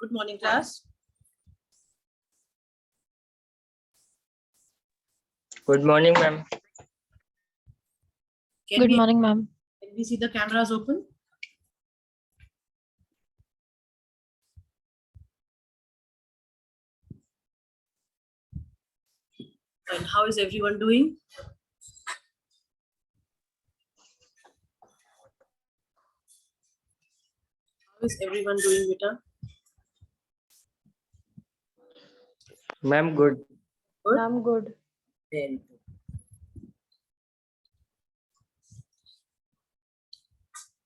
Good morning, class. Good morning, ma'am. Good morning, ma'am. Can we see the cameras open? And how is everyone doing? How is everyone doing, Vita? Ma'am, good. Good? I'm good. Very good.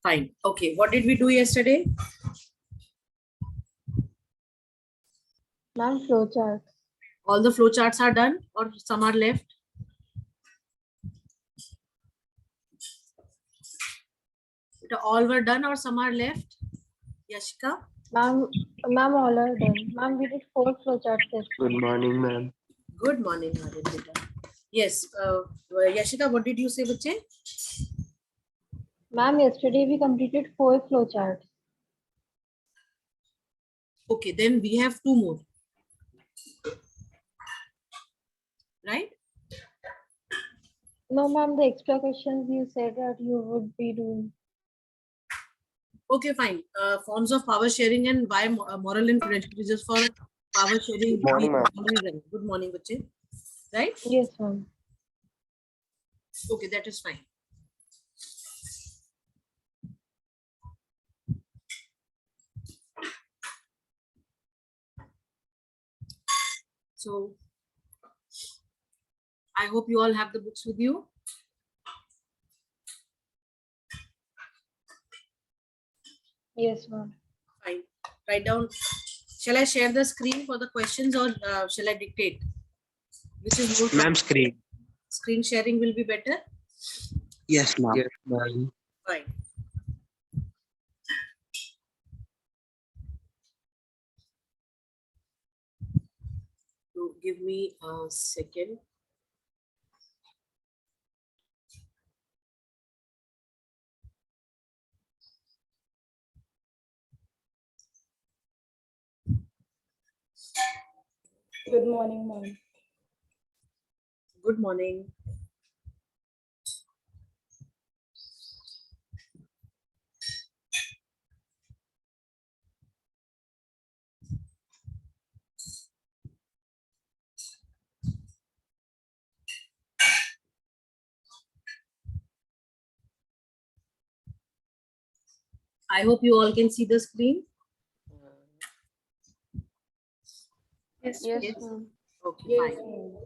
Fine. Okay. What did we do yesterday? Ma'am, flowchart. All the flowcharts are done or some are left? All were done or some are left? Yashika? Ma'am, all are done. Ma'am, we did 4 flowcharts yesterday. Good morning, ma'am. Good morning, Aditya. Yes. Yashika, what did you say, Bache? Ma'am, yesterday we completed 4 flowcharts. Okay, then we have 2 more. Right? No, ma'am, the extra questions you said that you would be doing. Okay, fine. Forms of power sharing and why moral and prejudices for power sharing. Good morning, ma'am. Good morning, Bache. Right? Yes, ma'am. Okay, that is fine. So, I hope you all have the books with you. Yes, ma'am. Fine. Write down. Shall I share the screen for the questions or shall I dictate? Which is more? Ma'am, screen. Screen sharing will be better. Yes, ma'am. Yes, ma'am. Fine. So give me a second. Good morning, ma'am. Good morning. I hope you all can see the screen. Yes, Yes. ma'am. Okay, fine.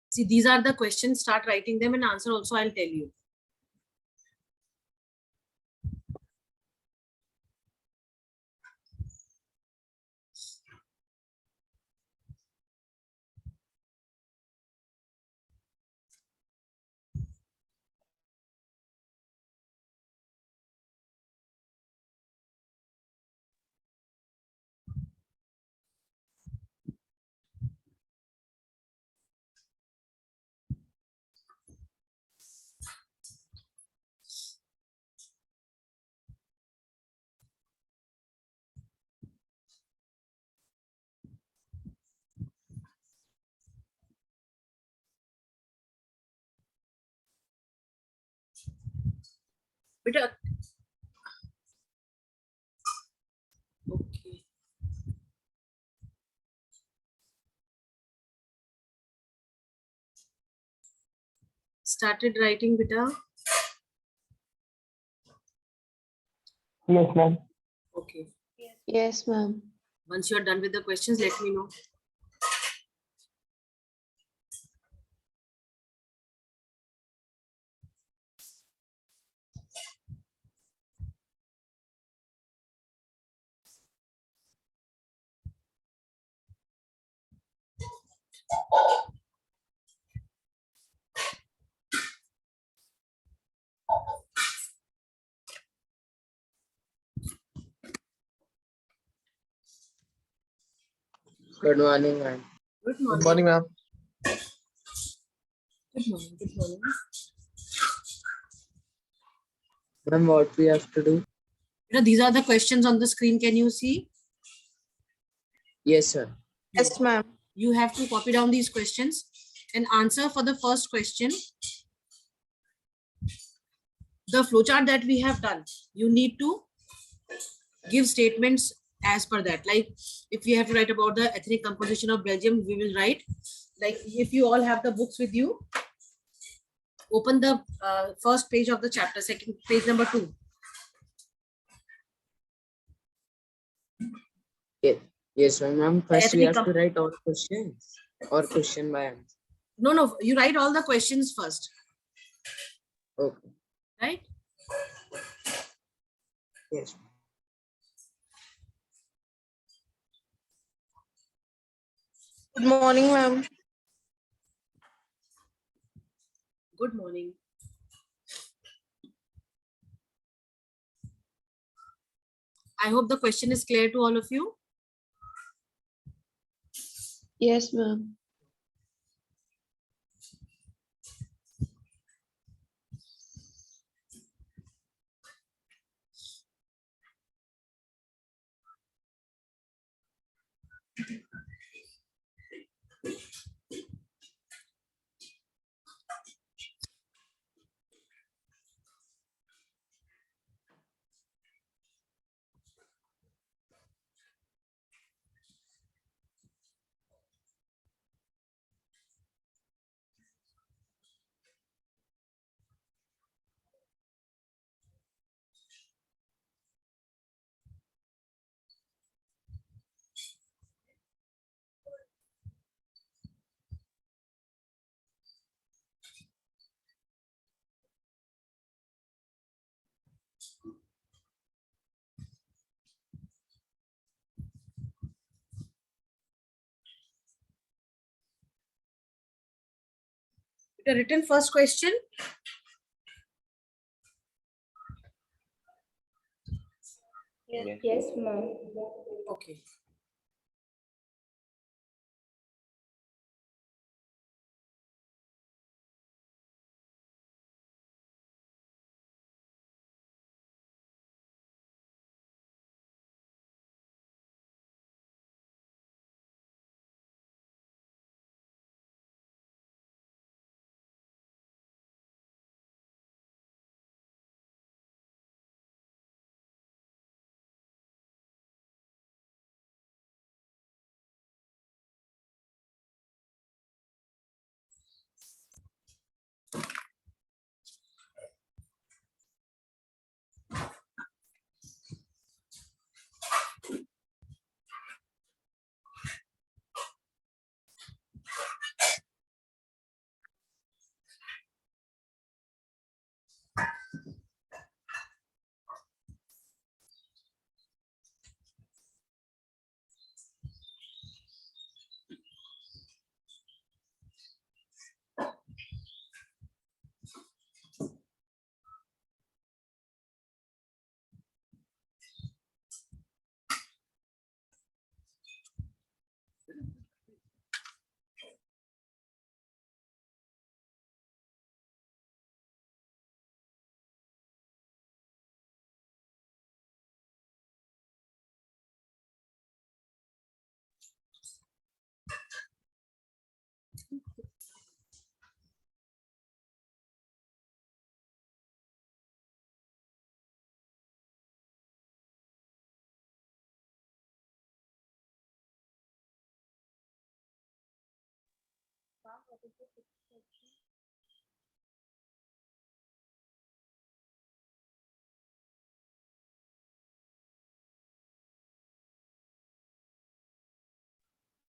See, these are the questions. Start writing them and answer also I'll tell you. But okay. Started writing, beta. Yes, ma'am. Okay. Yes, ma'am. Once you're done with the questions, let me know. Good morning, ma'am. Good Good morning. morning, ma'am. Good morning. Good morning. Ma'am, what we have to do? These are the questions on the screen. Can you see? Yes, sir. Yes, ma'am. You have to copy down these questions and answer for the first question. The flowchart that we have done, you need to give statements as per that. Like if we have to write about the ethnic composition of Belgium, we will write, like if you all have the books with you, open the first page of the chapter, second page number 2. Yes, ma'am. First, we Ethnic have to write all questions or question by answer. No, you write all the questions first, Okay. right? Yes. Good morning, ma'am. Good morning. I hope the question is clear to all of you. Yes, ma'am. The written first question. Yes, ma'am. Okay.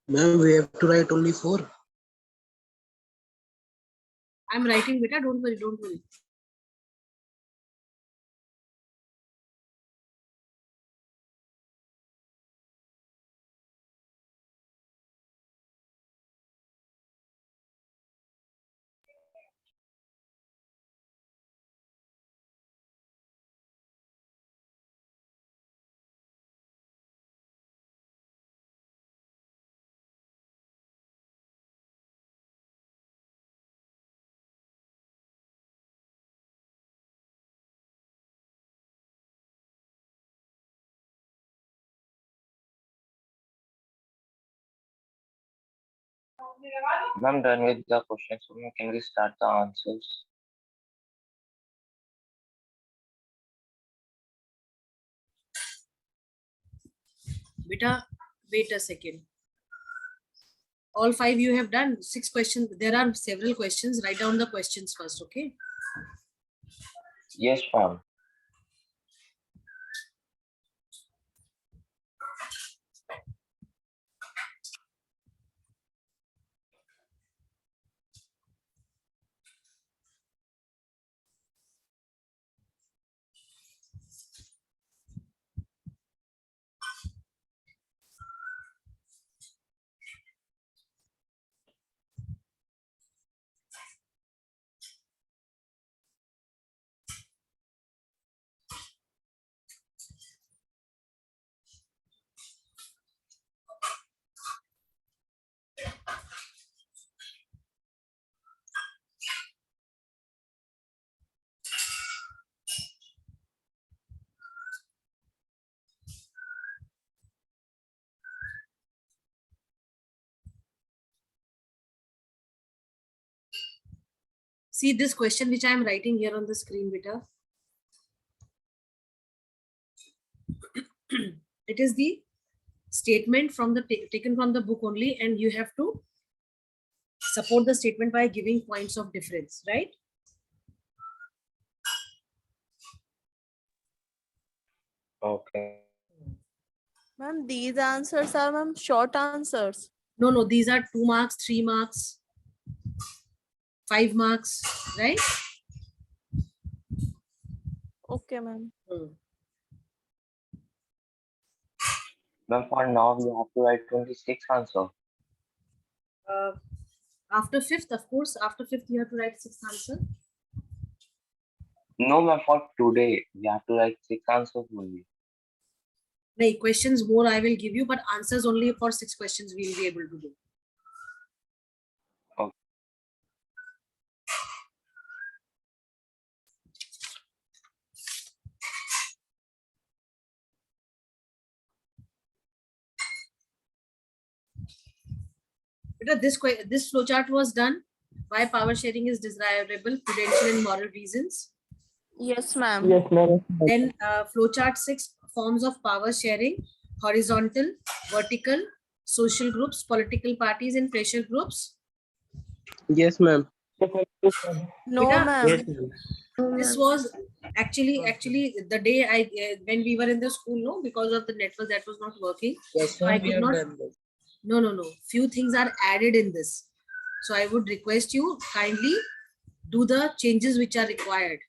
Ma'am, we have to write only 4. I'm writing, beta. Don't worry. Don't worry. Ma'am, done with the questions. So ma'am, can we start the answers? Beta, wait a second. All 5 you have done. 6 questions. There are several questions. Write down the questions first, okay? Yes, ma'am. See this question which I am writing here on the screen, beta. It is the statement from the taken from the book only, and you have to support the statement by giving points of difference, right? Okay. Ma'am, these answers are, ma'am, short answers. No, these are 2 marks, 3 marks, 5 marks, right? Okay, ma'am. Ma'am, for now we have to write 26 answer. After 5th, of course, after 5th you have to write 6th answer. No, ma'am, for today we have to write 6 answers only. No, questions more I will give you, but answers only for 6 questions we will be able to do. Okay. Because this flowchart was done. Why power sharing is desirable, prudential and moral reasons. Yes, ma'am. Yes, ma'am. Then flowchart 6 forms of power sharing: horizontal, vertical, social groups, political parties, and pressure groups. Yes, ma'am. No, Beta, ma'am. Yes, ma'am. this was actually the day I when we were in the school, no, because of the network that was not working. Yes, So I ma'am, we could have not. done this. No. Few things are added in this. So I would request you kindly do the changes which are required.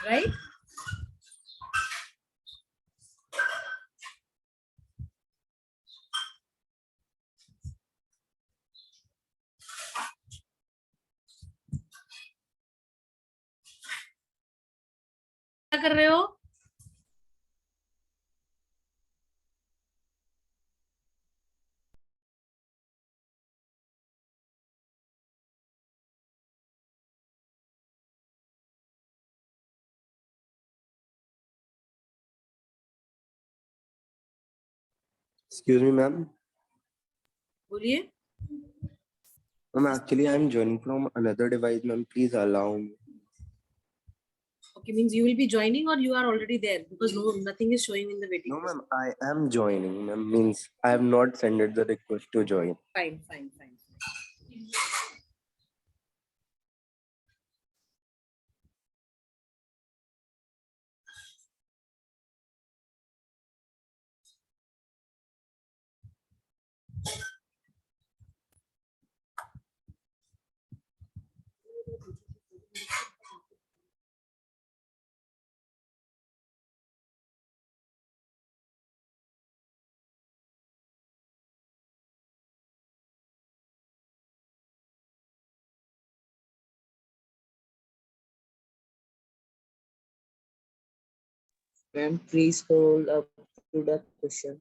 Right? क्या कर रहे हो? Excuse me, ma'am. बोलिए. Ma'am, actually, I'm joining from another device, ma'am. Please allow me. Okay, means you will be joining or you are already there, because nothing is showing in the waiting No, list. ma'am, I am joining, ma'am. Means I have not sent the request to join. Fine. Ma'am, please scroll up to the question.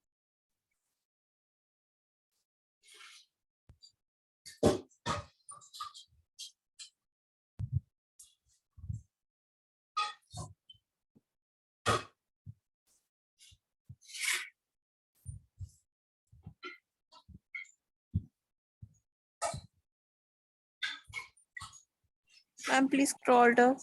Ma'am, please scroll down.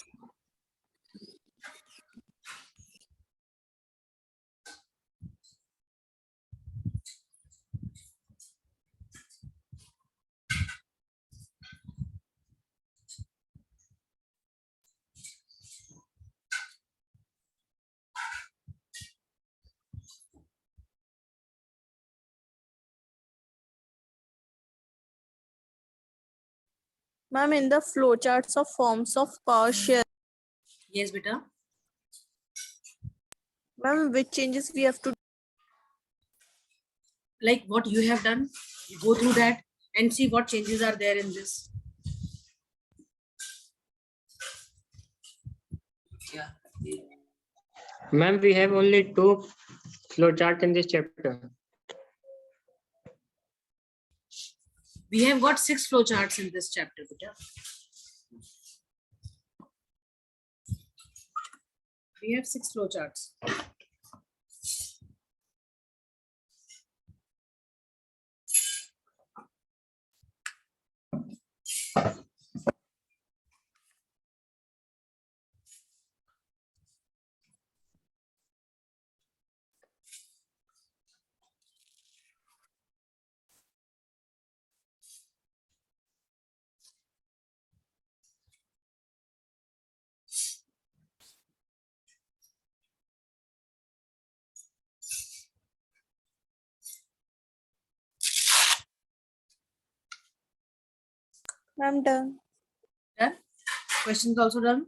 Ma'am, in the flowcharts of forms of power share, Yes, beta. ma'am, which changes we have to? Like what you have done, you go through that and see what changes are there in this. Yeah. Ma'am, we have only 2 flowchart in this chapter. We have got 6 flowcharts in this chapter, beta. We have 6 flowcharts. Ma'am, done. Done? Questions also done?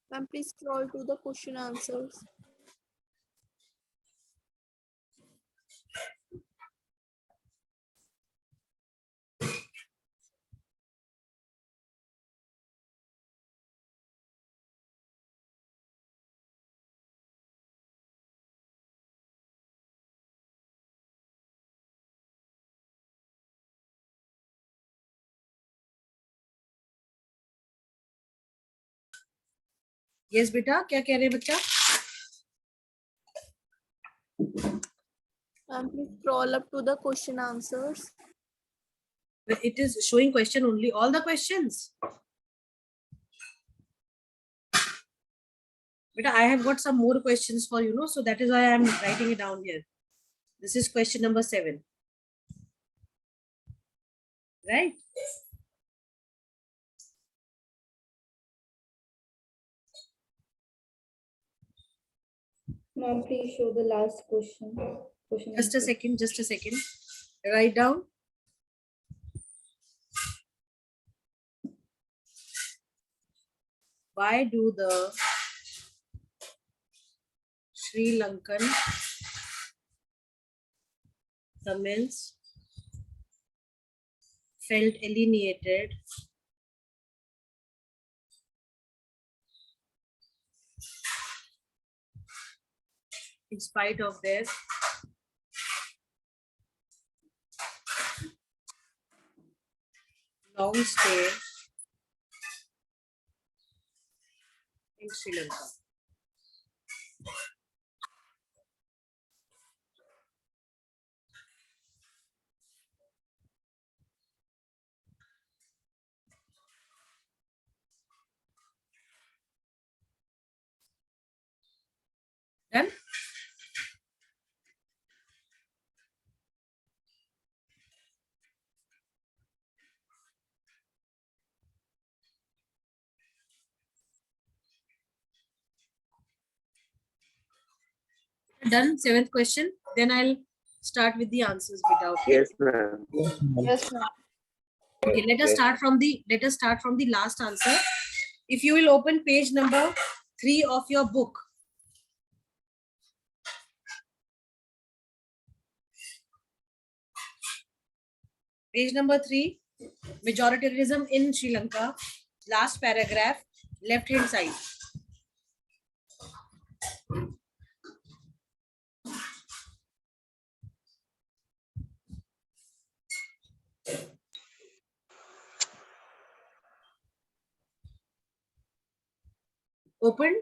Ma'am, please scroll to the question answers. Yes, beta. क्या कह रहे बच्चा? Ma'am, please scroll up to the question answers. It is showing question only. All the questions. Beta, I have got some more questions for you, know, so that is why I am writing it down here. This is question number 7. Right? Ma'am, please show the last question. Just a second. Write down. Why do the Sri Lankan Tamils felt alienated in spite of their long stay in Sri Lanka? Done? Done. 7th question. Then I'll start with the answers bit out. Yes, ma'am. Yes, ma'am. Okay, let us start from the last answer. If you will open page number 3 of your book. Page number 3, majoritarianism in Sri Lanka. last paragraph, left hand side. Open.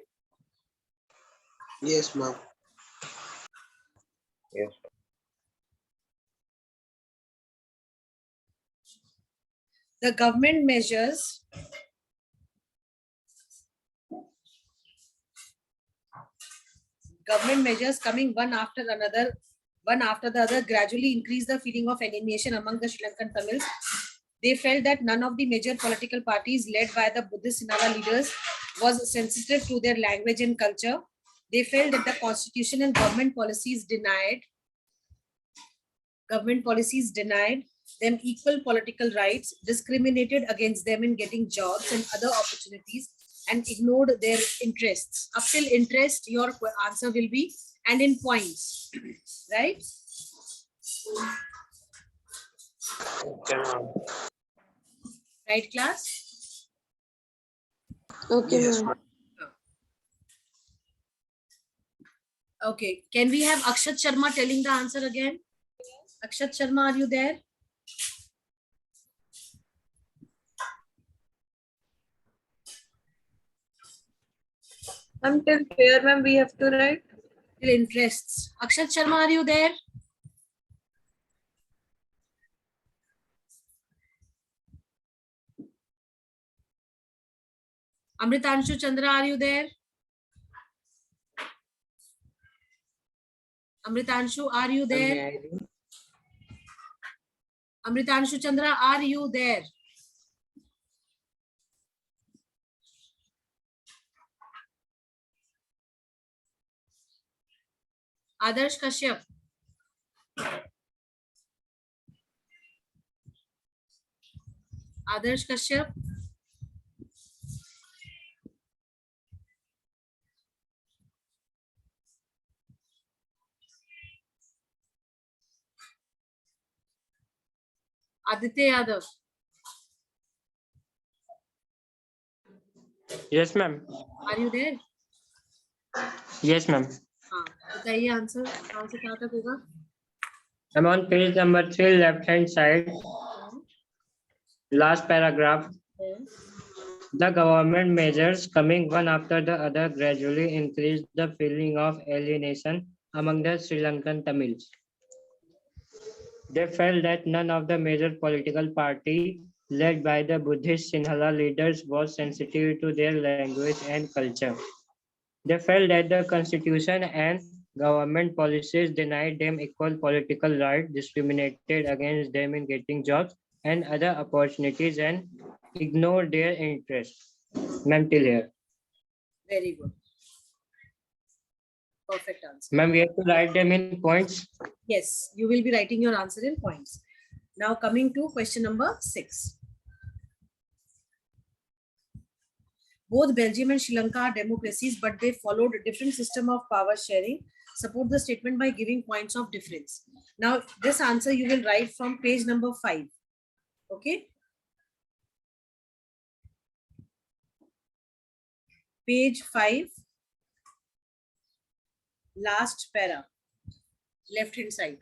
Yes, ma'am. Yes. The government measures coming one after the other gradually increase the feeling of alienation among the Sri Lankan Tamils. They felt that none of the major political parties led by the Buddhist Sinhala leaders was sensitive to their language and culture. They felt that the constitution and government policies denied them equal political rights, discriminated against them in getting jobs and other opportunities, and ignored their interests. Up till interest, your answer will be, and in points, right? Okay, ma'am. Right, class? Okay, Yes, ma'am. ma'am. Okay, can we have Akshat Sharma telling the answer again? Akshat Sharma, are you there? Till where, ma'am, we have to write? Till interests. Akshat Sharma, are you there? Amritanshu Chandra, are you there? Amritanshu, are you there? Amritanshu Chandra, are you there? Adarsh Kashyap. Adarsh Kashyap. Aditya Yadav. Yes, ma'am. Are you there? Yes, ma'am. हाँ, बताइए answer कहाँ से कहाँ तक होगा? I'm on page number 3, left hand side, last paragraph. The government measures coming one after the other gradually increased the feeling of alienation among the Sri Lankan Tamils. They felt that none of the major political party led by the Buddhist Sinhala leaders was sensitive to their language and culture. They felt that the constitution and government policies denied them equal political rights, discriminated against them in getting jobs and other opportunities, and ignored their interests. Ma'am, till here. Very good. Perfect answer. Ma'am, we have to write them in points. Yes, you will be writing your answer in points. Now coming to question number 6. Both Belgium and Sri Lanka are democracies, but they followed a different system of power sharing. Support the statement by giving points of difference. Now, this answer you will write from page number 5. Okay. Page 5. Last para. Left hand side.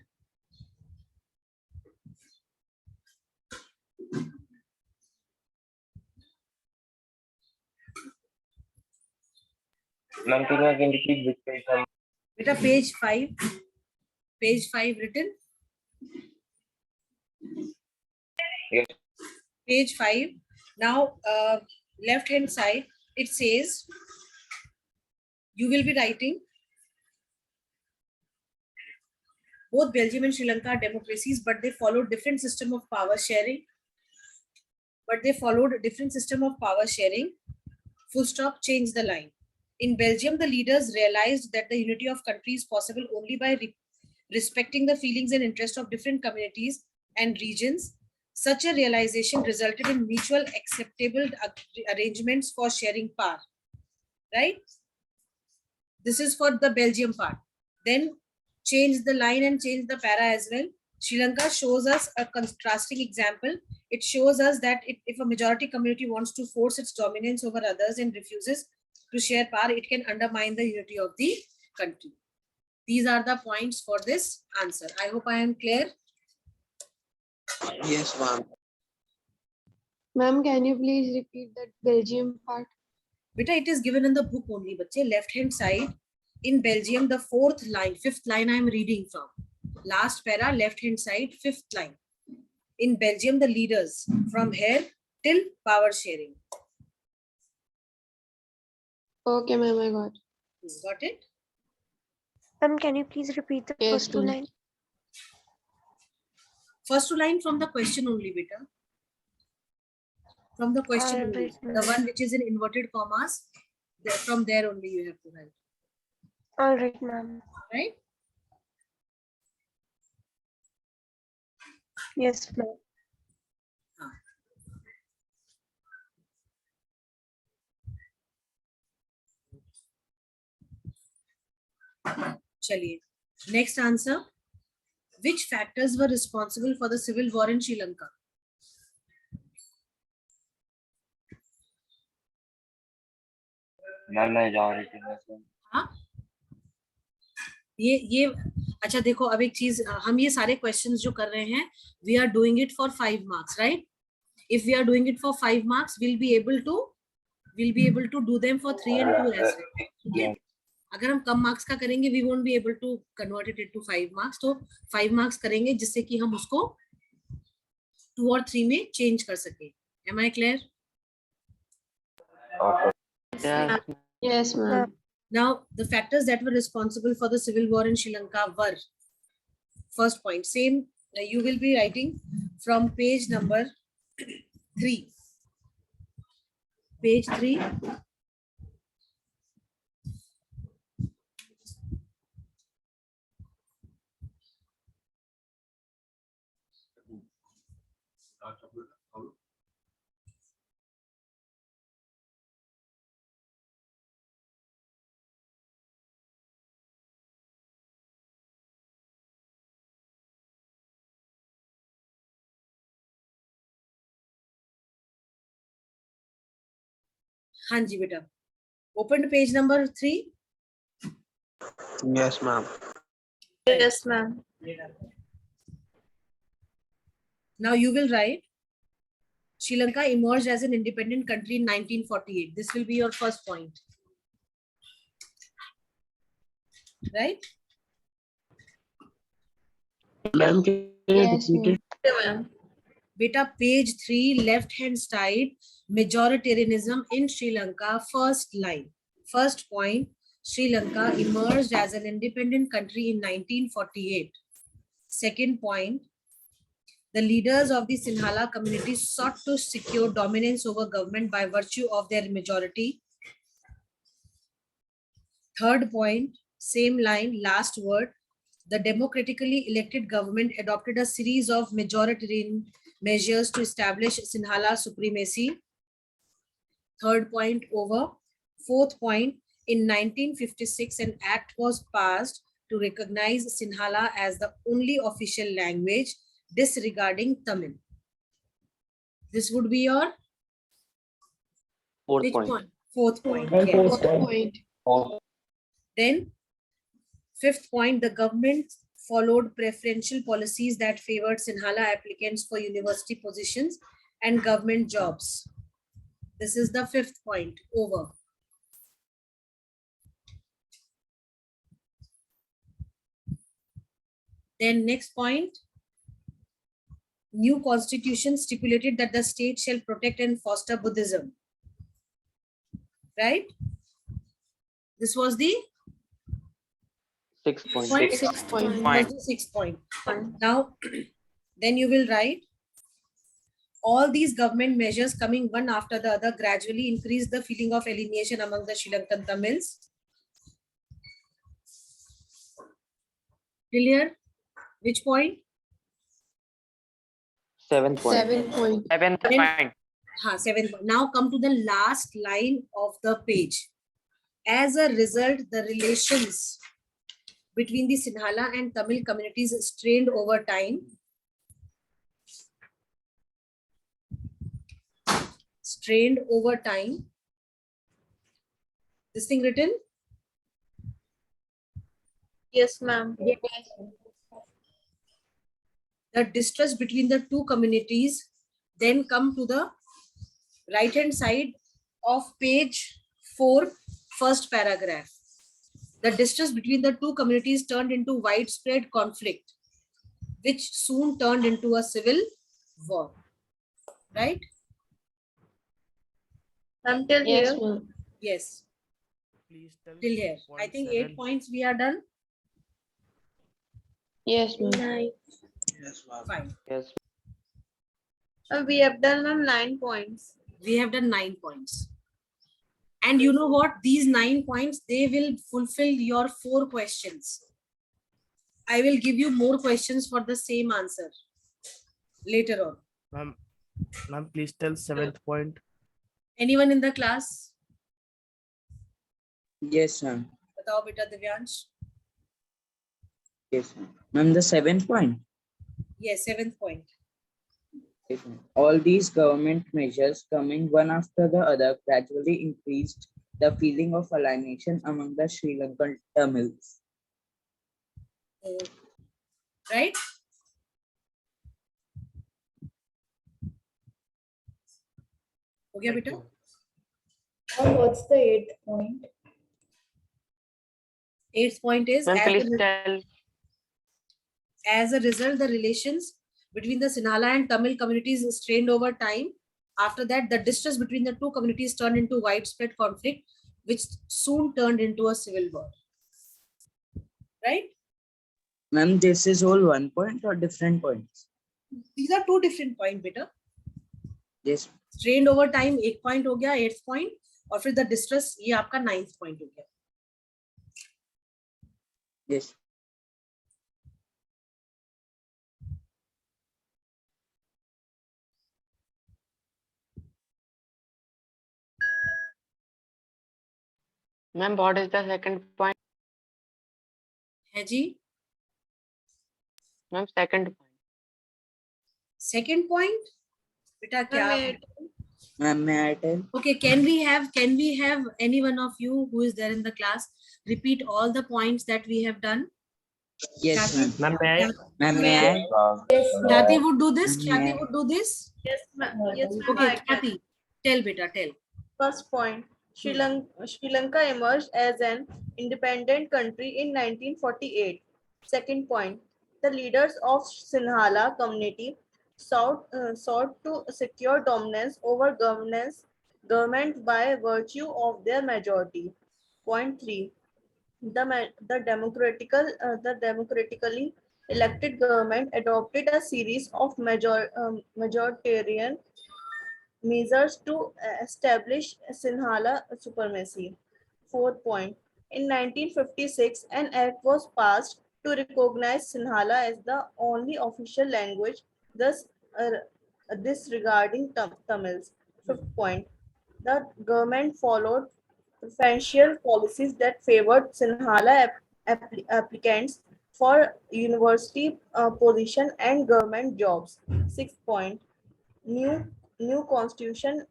Ma'am, can you again repeat which page number? Beta, page 5. Page 5 written. Yes. Page 5. Now, left hand side, it says, you will be writing, both Belgium and Sri Lanka are democracies, but they followed different system of power sharing. Full stop, change the line. In Belgium, the leaders realized that the unity of country is possible only by respecting the feelings and interests of different communities and regions. Such a realization resulted in mutual acceptable arrangements for sharing power. Right? This is for the Belgium part. Then change the line and change the para as well. Sri Lanka shows us a contrasting example. It shows us that if a majority community wants to force its dominance over others and refuses to share power, it can undermine the unity of the country. These are the points for this answer. I hope I am clear. Yes, ma'am. Ma'am, can you please repeat that Belgium part? Beta, it is given in the book only, bache. Left hand side in Belgium, the fifth line I am reading from. Last para, left hand side, fifth line. In Belgium, the leaders from here till power sharing. Okay, ma'am, I got. Got it? Ma'am, can you please repeat the Yes, first two ma'am. lines? First two line from the question only, beta. From the question All only. right, The ma'am. one which is in inverted commas, from there only you have to write. All right, ma'am. Right? Yes, ma'am. Chaliye. Next answer. Which factors were responsible for the civil war in Sri Lanka? Majority. हाँ ये अच्छा देखो अब एक चीज हम ये सारे क्वेश्चंस जो कर रहे हैं we are doing it for 5 marks right if we are doing it for 5 marks will be able to do them for 3 and 2 as well. ठीक है अगर हम कम मार्क्स का करेंगे we won't be able to convert it into 5 marks तो 5 marks करेंगे जिससे कि हम उसको 2 और 3 में चेंज कर सके. Am I clear? Yes, ma'am. Now, the factors that were responsible for the civil war in Sri Lanka were, first point, same, you will be writing from page number 3. Page 3. हाँ जी बेटा. Open to page number 3. Yes, ma'am. Yes, ma'am. Now you will write Sri Lanka emerged as an independent country in 1948. This will be your first point. Right? Ma'am, can you Yes, repeat it? Okay, ma'am. Beta, page 3, left hand side, majoritarianism in Sri Lanka, first line. First point, Sri Lanka emerged as an independent country in 1948. Second point, the leaders of the Sinhala community sought to secure dominance over government by virtue of their majority. Third point, same line, last word, the democratically elected government adopted a series of majoritarian measures to establish Sinhala supremacy. Third point over. Fourth point, in 1956, an act was passed to recognize Sinhala as the only official language, disregarding Tamil. This would be your Fourth which point. Fourth point. ma'am. Yes. Fourth point. Then, fifth point, the government followed preferential policies that favored Sinhala applicants for university positions and government jobs. This is the fifth point. Over. Then next point, new constitution stipulated that the state shall protect and foster Buddhism. Right? This was the 6 point. point. 6 point. Was the 6th point. Now, then you will write, all these government measures coming one after the other gradually increase the feeling of alienation among the Sri Lankan Tamils. Clear? Which point? 7 point. 7 point. 7th point. 7 point. Now come to the last line of the page. As a result, the relations between the Sinhala and Tamil communities strained over time. Strained over time. This thing written? Yes, ma'am. The distrust between the two communities. Then come to the right hand side of page 4, first paragraph. The distrust between the two communities turned into widespread conflict, which soon turned into a civil war. Right? Ma'am, till Yes, here. ma'am. Yes, Please tell till here. I think 8 6.7. points we are done. Yes, ma'am. Yes, ma'am. Fine. Yes. We have done, ma'am, 9 points. We have done 9 points. And you know what? These 9 points, they will fulfill your 4 questions. I will give you more questions for the same answer later on. Ma'am, please tell 7th point. Anyone in the class? Yes, ma'am. Batao beta Divyansh. Yes, ma'am. Ma'am, the 7th point. Yes, 7th point. Yes, ma'am. All these government measures coming one after the other gradually increased the feeling of alienation among the Sri Lankan Tamils. Right? हो गया बेटा? And what's the 8th point? 8th point is Ma'am, please tell. as a result, the relations between the Sinhala and Tamil communities strained over time. After that, the distrust between the two communities turned into widespread conflict, which soon turned into a civil war. Right? Ma'am, this is all 1 point or different points? These are 2 different points, beta. Yes. Strained over time, 1 point हो गया, 8th point, और फिर the distress ये आपका 9th point हो गया. Yes. Ma'am, what is the second point? है जी? Ma'am, second point. Second point, beta क्या? Ma'am, may I tell? Okay, can we have any one of you who is there in the class repeat all the points that we have done? Yes, ma'am. Ma'am, may I? Ma'am, may I? Yes, Khyati would do this. Ma'am, Khyati may I? would do this. Yes, ma'am. Yes, ma'am. Okay, I can. Khyati, tell beta, tell. First point, Sri Lanka emerged as an independent country in 1948. Second point, the leaders of Sinhala community sought to secure dominance over government by virtue of their majority. Point 3, the democratically elected government adopted a series of majoritarian measures to establish Sinhala supremacy. Fourth point, in 1956, an act was passed to recognize Sinhala as the only official language, thus disregarding Tamils. Fifth point, the government followed preferential policies that favored Sinhala applicants for university position and government jobs. Sixth point, new new constitution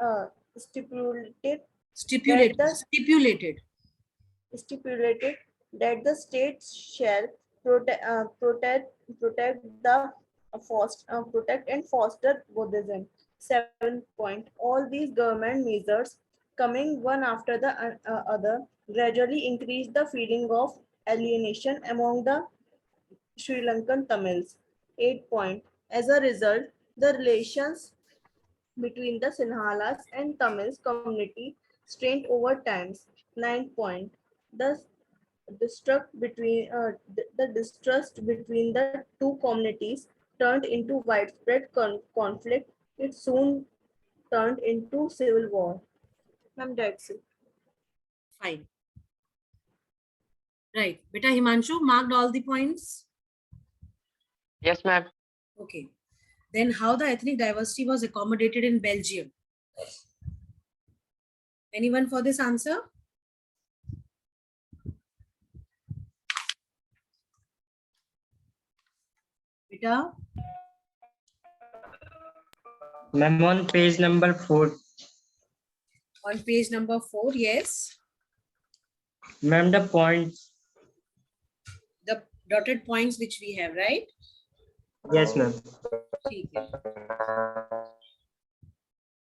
uh, stipulated Stipulated. the stipulated that the states shall protect and foster Buddhism. Seventh point, all these government measures coming one after the other gradually increase the feeling of alienation among the Sri Lankan Tamils. 8 point, as a result, the relations between the Sinhalas and Tamils community strained over times. 9 point, the distrust between the two communities turned into widespread conflict. It soon turned into civil war. Ma'am, that's it. Fine. Right. Beta Himanshu marked all the points. Yes, ma'am. Okay. Then how the ethnic diversity was accommodated in Belgium? Anyone for this answer? Beta, Ma'am, on page number 4. on page number 4, yes. Ma'am, the points. The dotted points which we have, right? Yes, ma'am. ठीक है.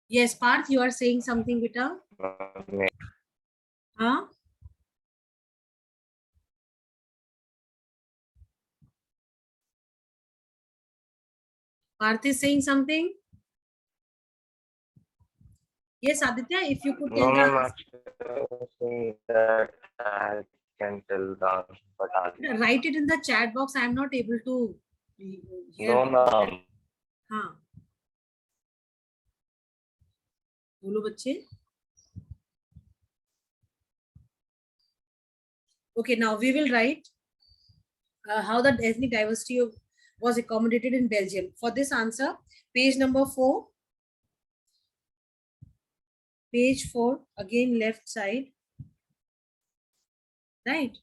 Yes, Parth, you are saying something, beta? Huh? Parth is saying something? Yes, Aditya, if you could tell No, ma'am, the, actually, that I can tell the answer, but write it in the chat box. I am not able to hear. no, ma'am. हाँ. बोलो बच्चे. Okay, now we will write how the ethnic diversity was accommodated in Belgium. For this answer, page number 4. Page 4, again left side. Right.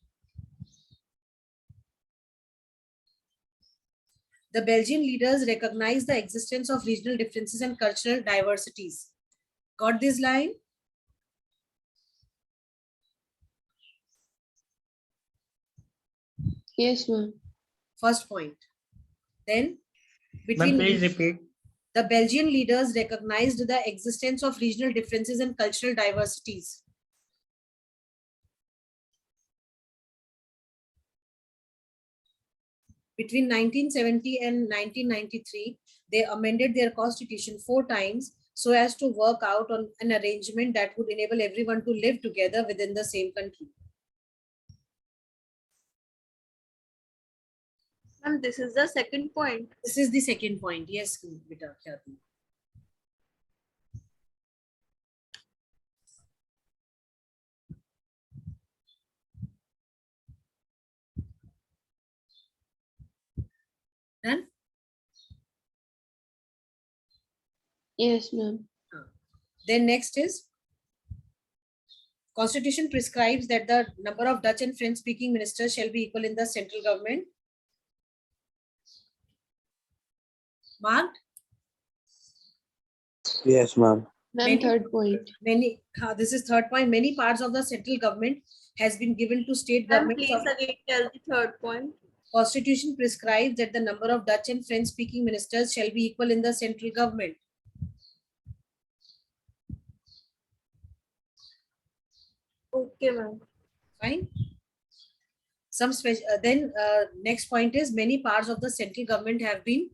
The Belgian leaders recognized the existence of regional differences and cultural diversities. Got this line? Yes, ma'am. First point. Then, Ma'am, between please repeat. the Belgian leaders recognized the existence of regional differences and cultural diversities. Between 1970 and 1993, they amended their constitution 4 times so as to work out on an arrangement that would enable everyone to live together within the same country. And this is the second point. This is the second point. Yes, beta. Done? Yes, ma'am. Then next is Constitution prescribes that the number of Dutch and French speaking ministers shall be equal in the central government. Marked? Yes, ma'am. Ma'am, third point. This is third point. Many parts of the central government has been given to state Ma'am, governments. please again tell the third point. Constitution prescribes that the number of Dutch and French speaking ministers shall be equal in the central government. Okay, ma'am. Fine. Some special. Next point is many parts of the central government have been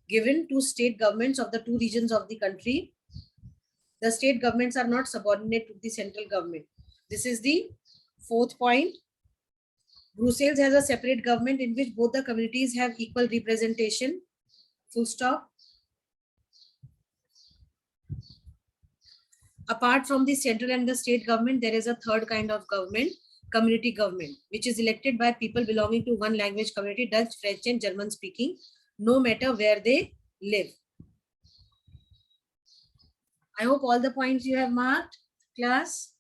given to state governments of the 2 regions of the country. The state governments are not subordinate to the central government. This is the fourth point. Brussels has a separate government in which both the communities have equal representation. Full stop. Apart from the central and the state government, there is a third kind of government, community government, which is elected by people belonging to one language community, Dutch, French, and German speaking, no matter where they live. I hope all the points you have marked, class.